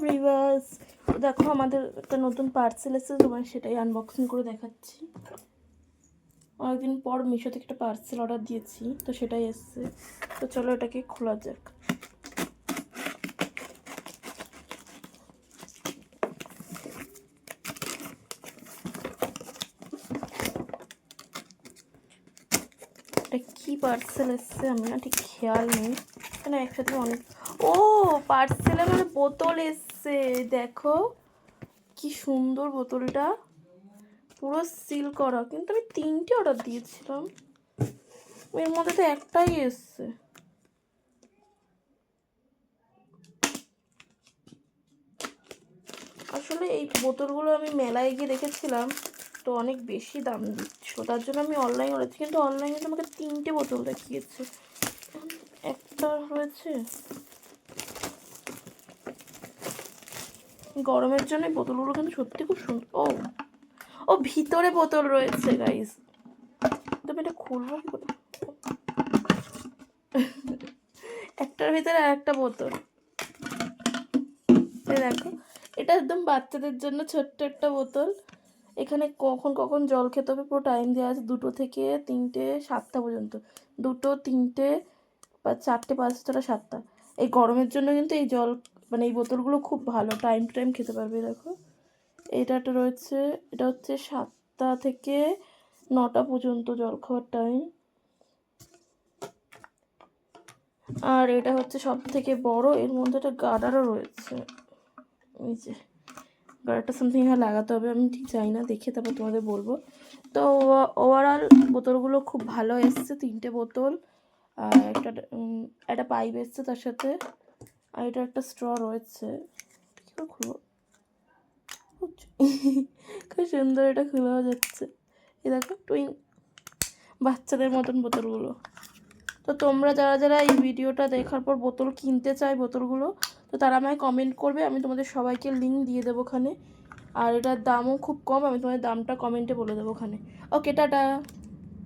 Viewers, দেখো আমাদের একটা নতুন পার্সেল এসেছে, তোমার সেটাই আনবক্সিং করে দেখাচ্ছি। অনেকদিন পর মিশো থেকে একটা পার্সেল অর্ডার দিয়েছি, তো সেটাই এসেছে। তো চলো এটাকে খোলা যাক। এটা কি পার্সেল এসছে আমি না ঠিক খেয়াল নেই, কেন একসাথে অনেক। ও পার্সেলে মানে বোতল এসছে, দেখো কি সুন্দর বোতলটা, পুরো সিল করা। কিন্তু আমি 3টে অর্ডার দিয়েছিলাম, এর মধ্যে তো একটাই এসছে। আসলে এই বোতলগুলো আমি মেলায় গিয়ে দেখেছিলাম, তো অনেক বেশি দাম দিচ্ছিল, তার জন্য আমি অনলাইন অর্ডার। কিন্তু অনলাইনে তো আমাকে 3টে বোতল দেখিয়েছে, একটা রয়েছে। গরমের জন্য বোতলগুলো কিন্তু সত্যি খুব সুন্দর। ও ও ভিতরে বোতল রয়েছে গাইস, তুমি এটা খুলবো কি করে? একটার ভিতরে আর একটা বোতল, দেখো এটা একদম বাচ্চাদের জন্য ছোট্ট একটা বোতল। এখানে কখন কখন জল খেতে হবে পুরো টাইম দেওয়া আছে, 2টো থেকে 3টে 7টা পর্যন্ত। 2টো 3টে বা 4টে 5টা 7টা। এই গরমের জন্য কিন্তু এই জল মানে এই বোতলগুলো খুব ভালো, টাইম টু টাইম খেতে পারবে। দেখো এটা একটা রয়েছে, এটা হচ্ছে 7টা থেকে 9টা পর্যন্ত জল খাওয়ার টাইম। আর এটা হচ্ছে সব থেকে বড়, এর মধ্যে একটা গার্ডারও রয়েছে। এই যে গার্ডারটা সামথিং লাগাতে হবে, আমি ঠিক জানি না, দেখে তারপর তোমাদের বলবো। তো ওভারঅল বোতলগুলো খুব ভালো এসছে, 3টে বোতল। আর একটা পাইপ এসছে তার সাথে, আর এটা একটা স্ট্র রয়েছে। কী করে খুলবো? খুব সুন্দর, এটা খোলাও যাচ্ছে। এই দেখো টুইন বাচ্চাদের মতন বোতলগুলো। তো তোমরা যারা যারা এই ভিডিওটা দেখার পর বোতল কিনতে চাই বোতলগুলো, তো তারা আমায় কমেন্ট করবে, আমি তোমাদের সবাইকে লিঙ্ক দিয়ে দেবো ওখানে। আর এটার দামও খুব কম, আমি তোমাদের দামটা কমেন্টে বলে দেবো ওখানে। ওকে, টাটা।